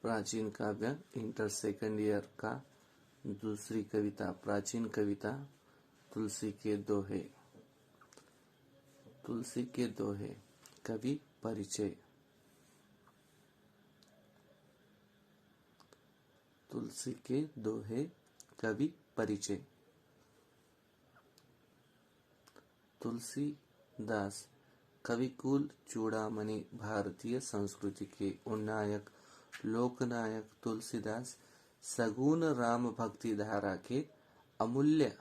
प्राचीन काव्य inter second year का दूसरी कविता प्राचीन कविता तुलसी के दोहे। तुलसी के दोहे कवि परिचय। तुलसी के दोहे कवि परिचय। तुलसीदास कविकुल चूड़ामणि भारतीय संस्कृति के उन्नायक लोकनायक तुलसीदास सगुण राम भक्ति धारा के अमूल्य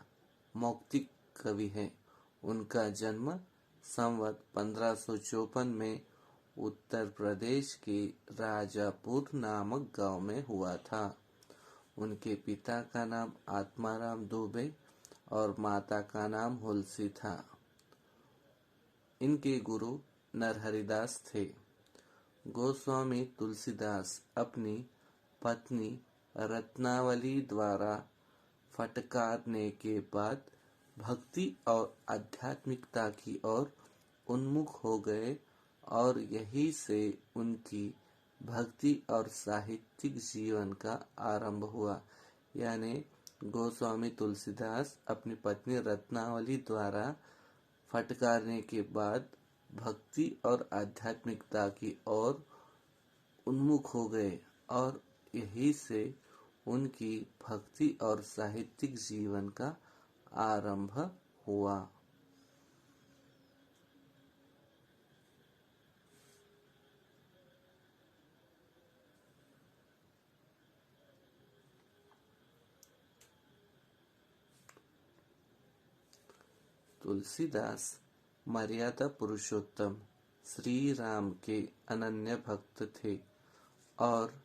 मौक्तिक कवि हैं। उनका जन्म संवत 1554 में उत्तर प्रदेश के राजापुर नामक गांव में हुआ था। उनके पिता का नाम आत्माराम दुबे और माता का नाम हुलसी था। इनके गुरु नरहरिदास थे। गोस्वामी तुलसीदास अपनी पत्नी रत्नावली द्वारा फटकारने के बाद भक्ति और आध्यात्मिकता की ओर उन्मुख हो गए और यही से उनकी भक्ति और साहित्यिक जीवन का आरंभ हुआ। यानी गोस्वामी तुलसीदास अपनी पत्नी रत्नावली द्वारा फटकारने के बाद भक्ति और आध्यात्मिकता की ओर उन्मुख हो गए और यही से उनकी भक्ति और साहित्यिक जीवन का आरंभ हुआ। तुलसीदास मर्यादा पुरुषोत्तम श्री राम के अनन्य भक्त थे और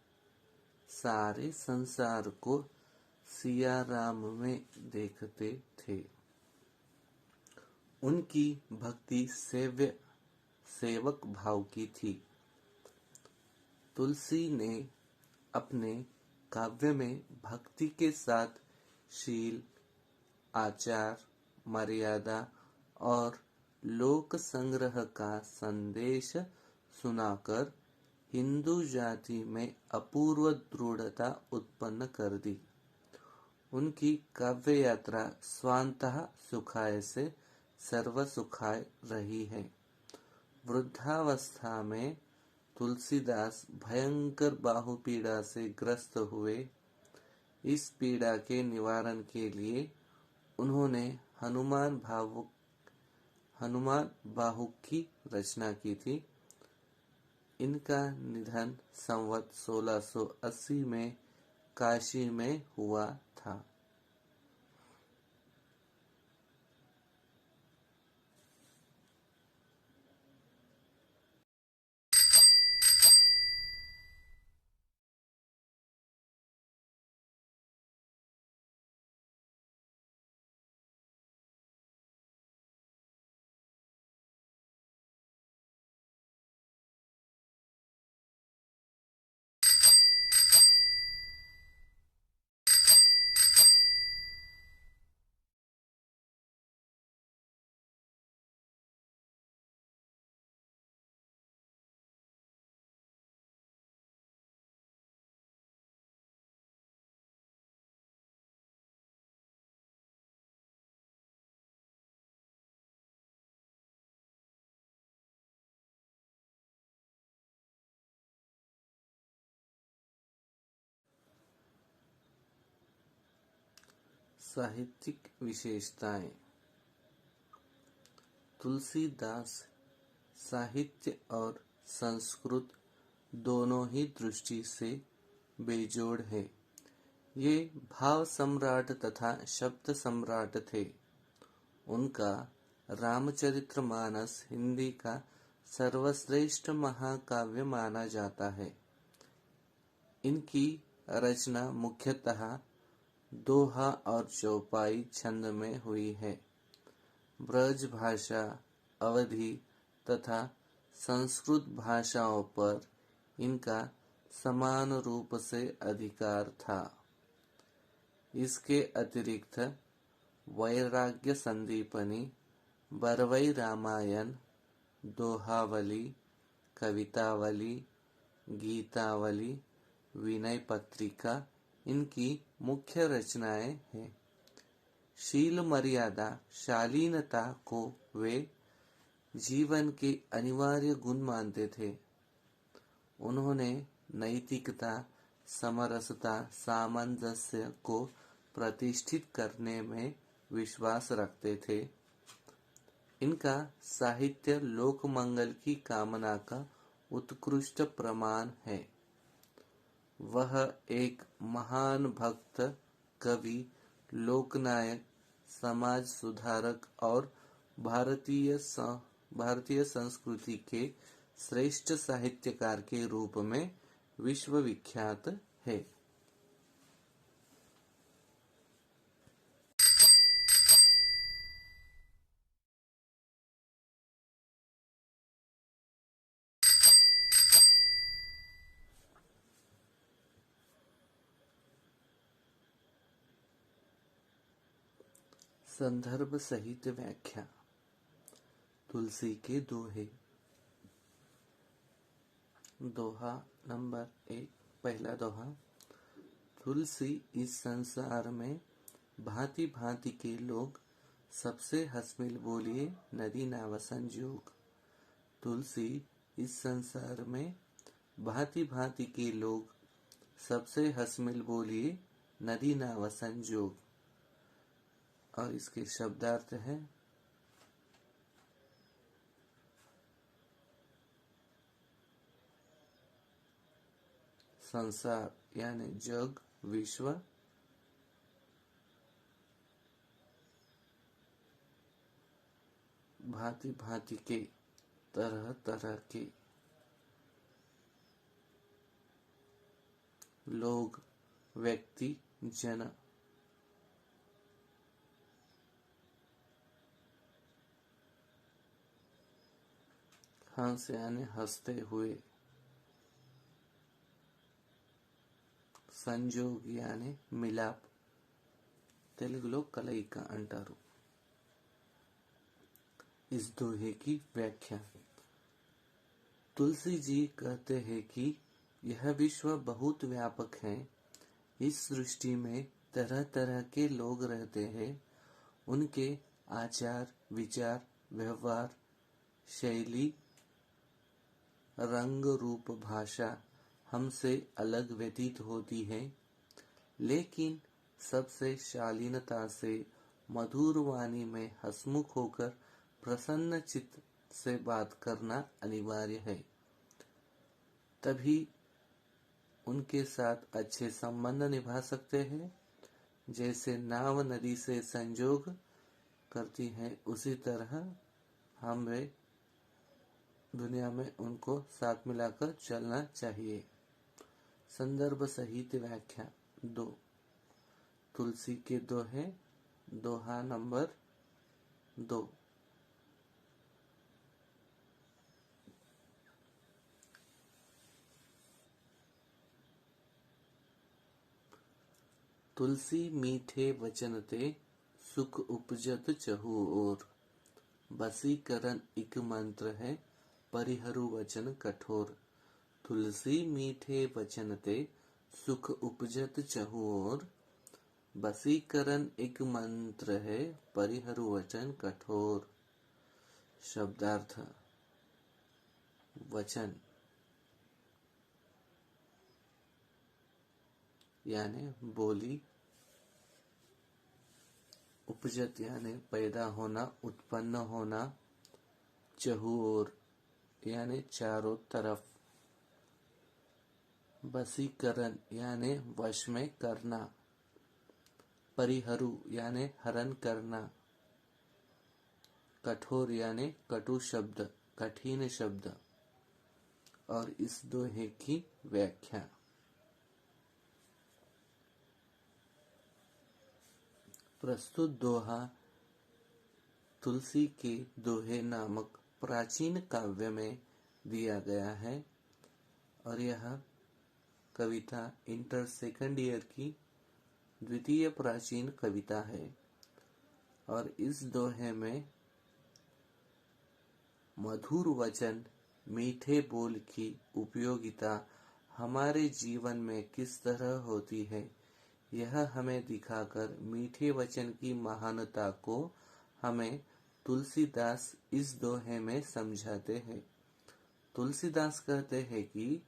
सारे संसार को सिया राम में देखते थे। उनकी भक्ति सेवक भाव की थी। तुलसी ने अपने काव्य में भक्ति के साथ शील, आचार, मर्यादा और लोक संग्रह का संदेश सुनाकर हिंदू जाति में अपूर्व दृढ़ता उत्पन्न कर दी। उनकी काव्य यात्रा स्वांतः सुखाय से सर्व सुखाय रही है। वृद्धावस्था में तुलसीदास भयंकर बाहुपीड़ा से ग्रस्त हुए। इस पीड़ा के निवारण के लिए उन्होंने हनुमान बाहुक की रचना की थी। इनका निधन संवत 1680 में काशी में हुआ था। साहित्यिक विशेषताएं। तुलसीदास साहित्य और संस्कृत दोनों ही दृष्टि से बेजोड़ है। ये भाव सम्राट तथा शब्द सम्राट थे। उनका रामचरितमानस हिंदी का सर्वश्रेष्ठ महाकाव्य माना जाता है। इनकी रचना मुख्यतः दोहा और चौपाई छंद में हुई है। ब्रज भाषा, अवधी तथा संस्कृत भाषाओं पर इनका समान रूप से अधिकार था। इसके अतिरिक्त वैराग्य संदीपनी, बरवई रामायण, दोहावली, कवितावली, गीतावली, विनय पत्रिका इनकी मुख्य रचनाएं हैं। शील मर्यादा शालीनता को वे जीवन के अनिवार्य गुण मानते थे। उन्होंने नैतिकता, समरसता, सामंजस्य को प्रतिष्ठित करने में विश्वास रखते थे। इनका साहित्य लोक मंगल की कामना का उत्कृष्ट प्रमाण है। वह एक महान भक्त, कवि, लोकनायक, समाज सुधारक और भारतीय संस्कृति के श्रेष्ठ साहित्यकार के रूप में विश्वविख्यात है। संदर्भ सहित व्याख्या। तुलसी के दोहे। दोहा नंबर 1। पहला दोहा। तुलसी इस संसार में भांति भांति के लोग, सबसे हंसमिल बोलिए नदी नाव संजोग। तुलसी इस संसार में भांति भांति के लोग, सबसे हंसमिल बोलिए नदी नाव संजोग। और इसके शब्दार्थ है संसार यानी जग, विश्व, भांति भांति के, तरह तरह के लोग, व्यक्ति, जन। हंस यानी हंसते हुए। संजोग यानी मिलाप। తెలుగులో కలయిక అంటారు। इस दोहे की व्याख्या। तुलसी जी कहते हैं कि यह विश्व बहुत व्यापक है। इस सृष्टि में तरह तरह के लोग रहते हैं। उनके आचार, विचार, व्यवहार, शैली, रंग, रूप, भाषा हमसे अलग व्यतीत होती है, लेकिन सबसे शालीनता से, मधुर वाणी में हंसमुख होकर प्रसन्न चित्त से बात करना अनिवार्य है। तभी उनके साथ अच्छे संबंध निभा सकते हैं। जैसे नाव नदी से संजोग करती है, उसी तरह हमें दुनिया में उनको साथ मिलाकर चलना चाहिए। संदर्भ सहित व्याख्या। 2। तुलसी के दोहे। दोहा नंबर 2। तुलसी मीठे वचन ते, सुख उपजत चहु ओर। बसीकरण एक मंत्र है, परिहरु वचन कठोर। तुलसी मीठे वचन ते, सुख उपजत चहु ओर। बसीकरण एक मंत्र है, परिहरु वचन कठोर। शब्दार्थ। वचन यानी बोली, उपजत यानी पैदा होना, उत्पन्न होना, चहु ओर यानी चारों तरफ। बसीकरण यानी वश में करना। परिहरु यानी हरण करना। कठोर यानी कटु शब्द, कठिन शब्द। और इस दोहे की व्याख्या। प्रस्तुत दोहा तुलसी के दोहे नामक प्राचीन काव्य में दिया गया है और यह कविता इंटर सेकंड ईयर की द्वितीय प्राचीन कविता है। और इस दोहे में मधुर वचन, मीठे बोल की उपयोगिता हमारे जीवन में किस तरह होती है, यह हमें दिखाकर मीठे वचन की महानता को हमें तुलसीदास इस दोहे में समझाते हैं। तुलसीदास कहते हैं कि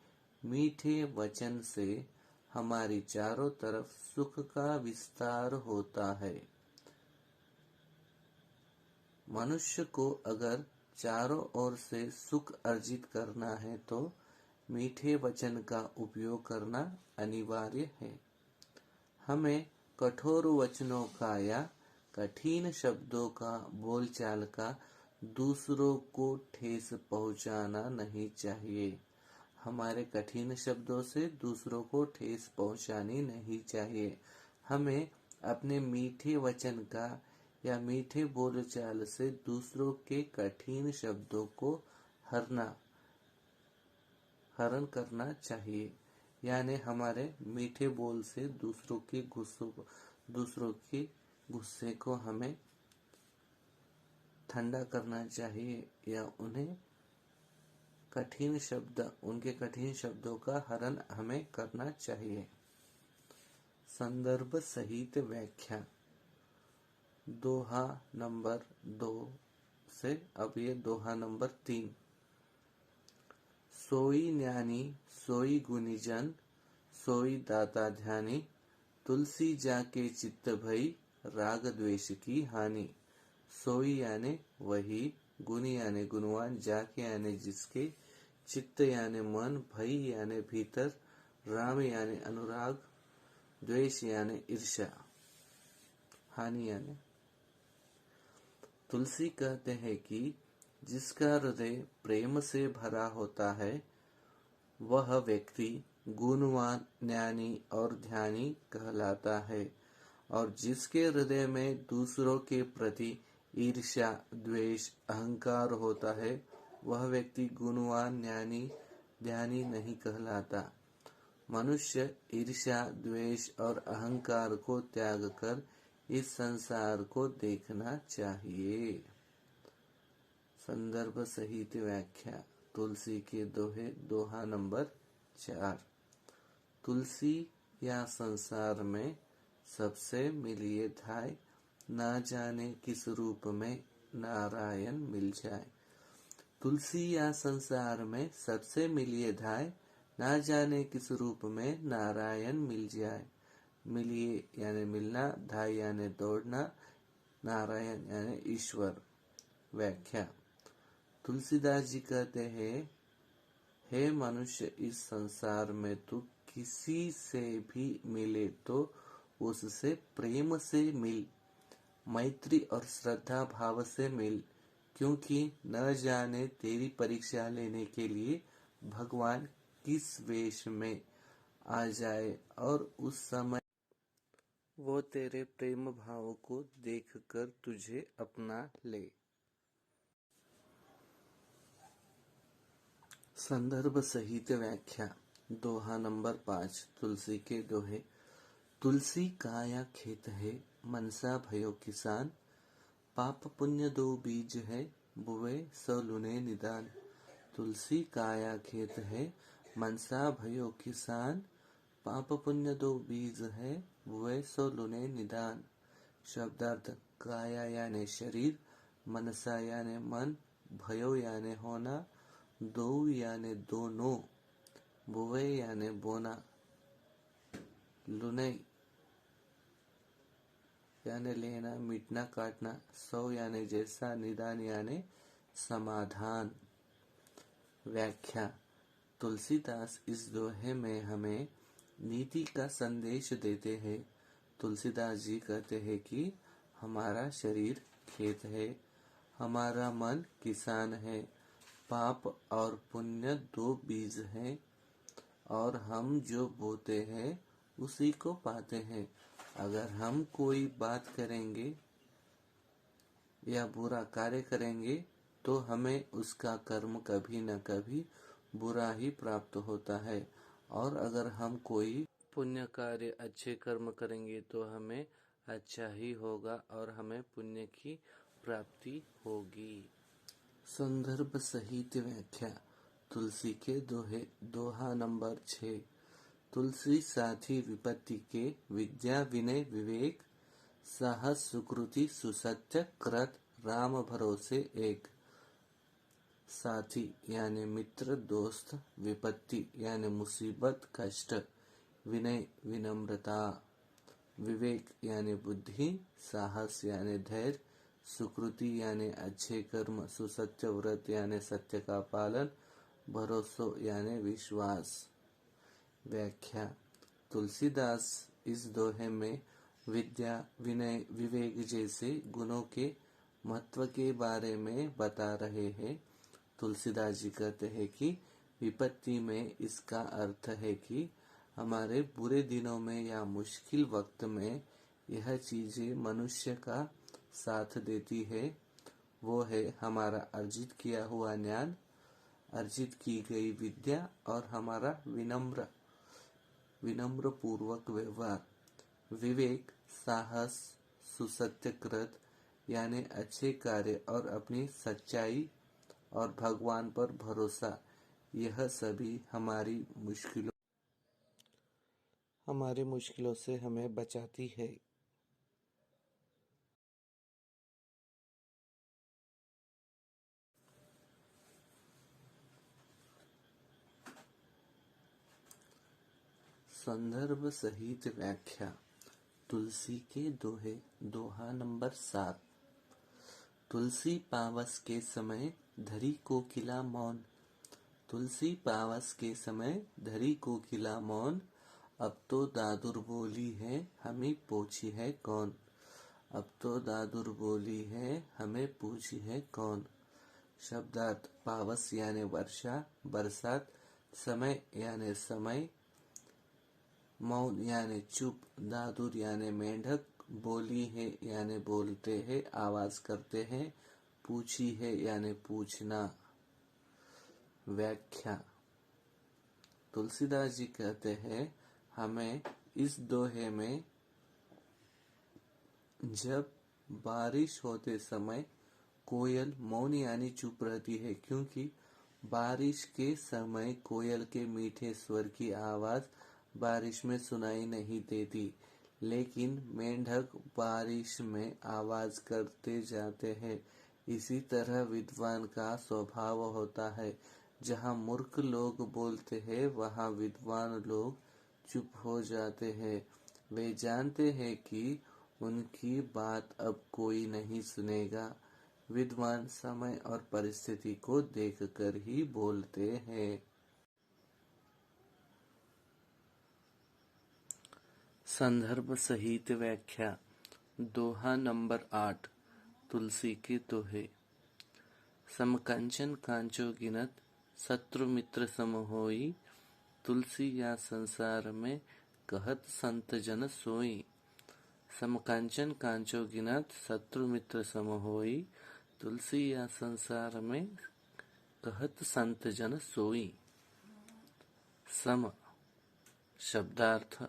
मीठे वचन से हमारी चारों तरफ सुख का विस्तार होता है। मनुष्य को अगर चारों ओर से सुख अर्जित करना है तो मीठे वचन का उपयोग करना अनिवार्य है। हमें कठोर वचनों का या कठिन शब्दों का बोलचाल का दूसरों को ठेस पहुंचाना नहीं चाहिए। हमारे कठिन शब्दों से दूसरों को ठेस पहुंचानी नहीं चाहिए। हमें अपने मीठे वचन का या मीठे बोलचाल से दूसरों के कठिन शब्दों को हरण करना चाहिए। यानी हमारे मीठे बोल से दूसरों के गुस्से को हमें ठंडा करना चाहिए या उनके कठिन शब्दों का हरण हमें करना चाहिए। संदर्भ सहित व्याख्या दोहा नंबर 2 से अब ये दोहा नंबर 3। सोई ज्ञानी सोई गुणीजन सोई दाता ध्यानी, तुलसी जाके चित्त भई राग द्वेष की हानि। सोई यानी वही, गुणी यानी गुणवान, जाके यानी जिसके, चित्त यानी मन, भई यानी भीतर, राम यानी अनुराग, द्वेष यानी ईर्ष्या, हानि यानी। तुलसी कहते हैं कि जिसका हृदय प्रेम से भरा होता है वह व्यक्ति गुणवान, ज्ञानी और ध्यानी कहलाता है, और जिसके हृदय में दूसरों के प्रति ईर्ष्या, द्वेष, अहंकार होता है वह व्यक्ति गुणवान, ज्ञानी, ध्यानी नहीं कहलाता। मनुष्य ईर्ष्या, द्वेष और अहंकार को त्याग कर इस संसार को देखना चाहिए। संदर्भ सहित व्याख्या तुलसी के दोहे दोहा नंबर 4। तुलसी या संसार में सबसे मिलिए धाय, ना जाने किस रूप में नारायण मिल जाए। तुलसी या संसार में सबसे मिलिए धाय, ना जाने किस रूप में नारायण मिल जाए। मिलिए यानी मिलना, धाय यानी दौड़ना, नारायण यानी ईश्वर। व्याख्या तुलसीदास जी कहते हैं, हे मनुष्य, इस संसार में तू किसी से भी मिले तो उससे प्रेम से मिल, मैत्री और श्रद्धा भाव से मिल, क्योंकि न जाने तेरी परीक्षा लेने के लिए भगवान किस वेश में आ जाए और उस समय वो तेरे प्रेम भाव को देखकर तुझे अपना ले। संदर्भ सहित व्याख्या दोहा नंबर 5। तुलसी के दोहे। तुलसी काया खेत है, मनसा भयो किसान, पाप पुण्य दो बीज है, बुवे सो लुने निदान। तुलसी काया खेत है, मनसा भयो किसान, पाप पुण्य दो बीज है, बुवे सो लुने निदान। शब्दार्थ काया यानी शरीर, मनसा यानी मन, भयो यानी होना, दो यानी दोनों, बुवे यानी बोना, लुने यानी लेना, मिटना, काटना, सौ यानी जैसा, निदान यानी समाधान। व्याख्या तुलसीदास इस दोहे में हमें नीति का संदेश देते हैं। तुलसीदास जी कहते हैं कि हमारा शरीर खेत है, हमारा मन किसान है, पाप और पुण्य दो बीज हैं, और हम जो बोते हैं उसी को पाते हैं। अगर हम कोई बात करेंगे या बुरा कार्य करेंगे तो हमें उसका कर्म कभी न कभी बुरा ही प्राप्त होता है, और अगर हम कोई पुण्य कार्य, अच्छे कर्म करेंगे तो हमें अच्छा ही होगा और हमें पुण्य की प्राप्ति होगी। संदर्भ सहित व्याख्या तुलसी के दोहे। दोहा नंबर 6। तुलसी साथी विपत्ति के, विद्या विनय विवेक, साहस सुकृति सुसत्य कृत, राम भरोसे एक। साथी यानी मित्र दोस्त, विपत्ति यानी मुसीबत कष्ट, विनय विनम्रता, विवेक यानी बुद्धि, साहस यानी धैर्य, सुकृति यानी अच्छे कर्म, सुसत्य व्रत यानी सत्य का पालन, भरोसो यानी विश्वास। व्याख्या। तुलसीदास इस दोहे में विद्या विनय विवेक जैसे गुणों के महत्व के बारे में बता रहे हैं। तुलसीदास जी कहते हैं कि विपत्ति में इसका अर्थ है कि हमारे बुरे दिनों में या मुश्किल वक्त में यह चीजें मनुष्य का साथ देती है। वो है हमारा अर्जित किया हुआ ज्ञान, अर्जित की गई विद्या और हमारा विनम्र पूर्वक व्यवहार। विवेक, साहस, सुसत्यकृत यानी अच्छे कार्य और अपनी सच्चाई और भगवान पर भरोसा, यह सभी हमारी मुश्किलों से हमें बचाती है। संदर्भ सहित व्याख्या। तुलसी के दोहे। दोहा नंबर 7। तुलसी पावस के समय धरी कोकिला मौन। तुलसी पावस के समय धरी कोकिला मौन, अब तो दादुर बोली है हमें पूछी है कौन। अब तो दादुर बोली है हमें पूछी है कौन। शब्दार्थ। पावस यानी वर्षा बरसात, समय यानी समय, मौन यानी चुप, दादुर यानी मेंढक, बोली है यानी बोलते हैं आवाज करते हैं, पूछी है यानी पूछना। व्याख्या। तुलसीदास जी कहते हैं हमें इस दोहे में जब बारिश होते समय कोयल मौन यानी चुप रहती है, क्योंकि बारिश के समय कोयल के मीठे स्वर की आवाज बारिश में सुनाई नहीं देती, लेकिन मेंढक बारिश में आवाज करते जाते हैं। इसी तरह विद्वान का स्वभाव होता है, जहाँ मूर्ख लोग बोलते हैं वहाँ विद्वान लोग चुप हो जाते हैं। वे जानते हैं कि उनकी बात अब कोई नहीं सुनेगा। विद्वान समय और परिस्थिति को देखकर ही बोलते हैं। संदर्भ सहित व्याख्या। दोहा नंबर 8। तुलसी के दोहे। समकंचन कांचो गिनत, शत्रु मित्र सम होई, तुलसी या संसार में कहत संत जन सोई। समकांचन कांचो गिनत, शत्रु मित्र सम होई, तुलसी या संसार में कहत संत जन सोई। सम शब्दार्थ।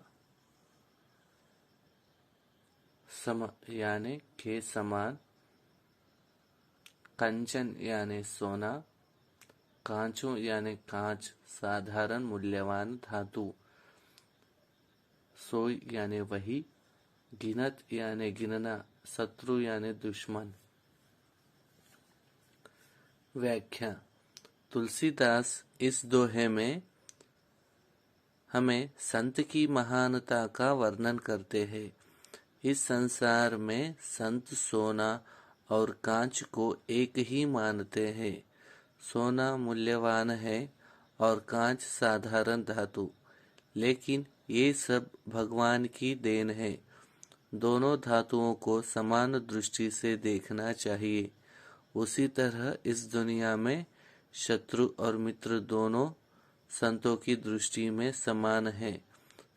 सम यानी के समान, कंचन यानी सोना, कांचो यानी कांच साधारण मूल्यवान धातु, सोई यानी वही, गिनत यानी गिनना, शत्रु यानी दुश्मन। व्याख्या। तुलसीदास इस दोहे में हमें संत की महानता का वर्णन करते हैं। इस संसार में संत सोना और कांच को एक ही मानते हैं। सोना मूल्यवान है और कांच साधारण धातु, लेकिन ये सब भगवान की देन है। दोनों धातुओं को समान दृष्टि से देखना चाहिए। उसी तरह इस दुनिया में शत्रु और मित्र दोनों संतों की दृष्टि में समान हैं।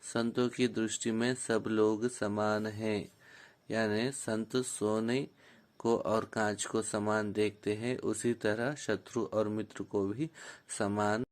संतों की दृष्टि में सब लोग समान हैं, यानी संत सोने को और कांच को समान देखते हैं, उसी तरह शत्रु और मित्र को भी समान